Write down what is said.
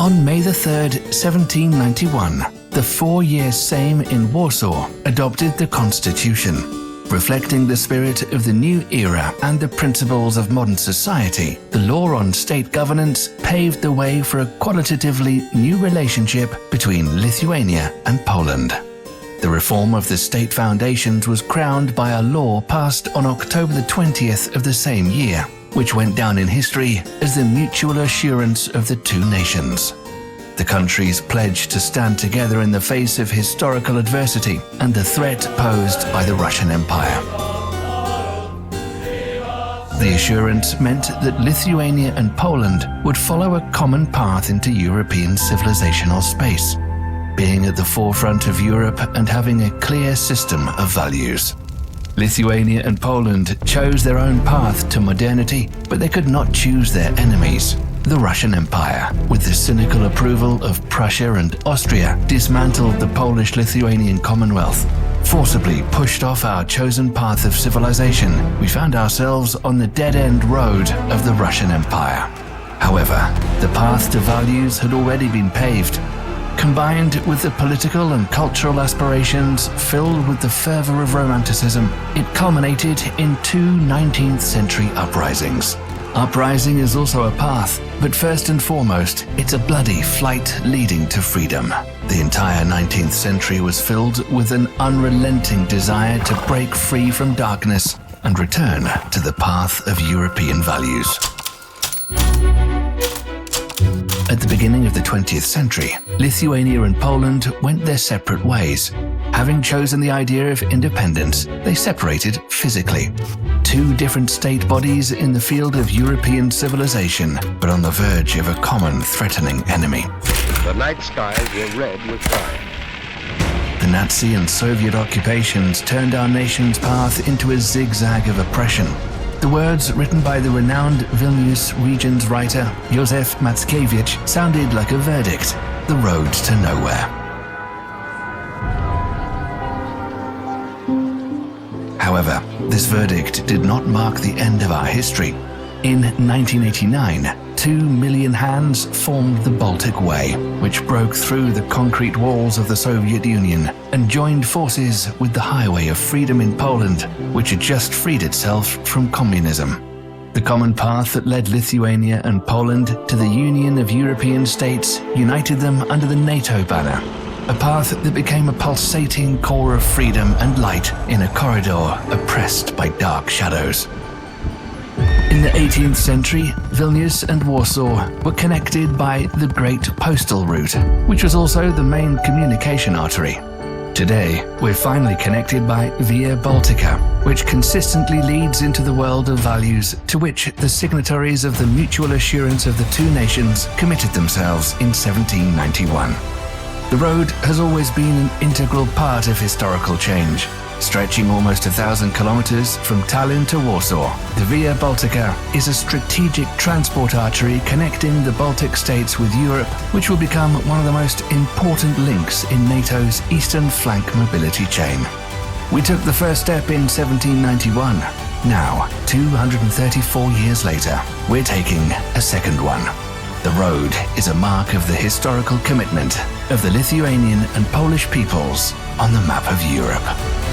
On May 3rd, 1791, the 4-year Sejm in Warsaw adopted the Constitution. Reflecting the spirit of the new era and the principles of modern society, the law on state governance paved the way for a qualitatively new relationship between Lithuania and Poland. The reform of the state foundations was crowned by a law passed on October the 20th of the same year, which went down in history as the mutual assurance of the two nations. The countries pledged to stand together in the face of historical adversity and the threat posed by the Russian Empire. The assurance meant that Lithuania and Poland would follow a common path into European civilizational space, being at the forefront of Europe and having a clear system of values. Lithuania and Poland chose their own path to modernity, but they could not choose their enemies. The Russian Empire, with the cynical approval of Prussia and Austria, dismantled the Polish-Lithuanian Commonwealth. Forcibly pushed off our chosen path of civilization, we found ourselves on the dead-end road of the Russian Empire. However, the path to values had already been paved. Combined with the political and cultural aspirations filled with the fervor of Romanticism, it culminated in two 19th century uprisings. Uprising is also a path, but first and foremost, it's a bloody flight leading to freedom. The entire 19th century was filled with an unrelenting desire to break free from darkness and return to the path of European values. At the beginning of the 20th century, Lithuania and Poland went their separate ways. Having chosen the idea of independence, they separated physically. Two different state bodies in the field of European civilization, but on the verge of a common threatening enemy. The night skies were red with fire. The Nazi and Soviet occupations turned our nation's path into a zigzag of oppression. The words written by the renowned Vilnius region's writer Józef Mackiewicz sounded like a verdict, the road to nowhere. However, this verdict did not mark the end of our history. In 1989, 2 million hands formed the Baltic Way, which broke through the concrete walls of the Soviet Union and joined forces with the Highway of Freedom in Poland, which had just freed itself from communism. The common path that led Lithuania and Poland to the Union of European States united them under the NATO banner, a path that became a pulsating core of freedom and light in a corridor oppressed by dark shadows. In the 18th century, Vilnius and Warsaw were connected by the Great Postal Route, which was also the main communication artery. Today, we're finally connected by Via Baltica, which consistently leads into the world of values to which the signatories of the mutual assurance of the two nations committed themselves in 1791. The road has always been an integral part of historical change. Stretching almost 1,000 kilometers from Tallinn to Warsaw, the Via Baltica is a strategic transport artery connecting the Baltic states with Europe, which will become one of the most important links in NATO's eastern flank mobility chain. We took the first step in 1791. Now, 234 years later, we're taking a second one. The road is a mark of the historical commitment of the Lithuanian and Polish peoples on the map of Europe.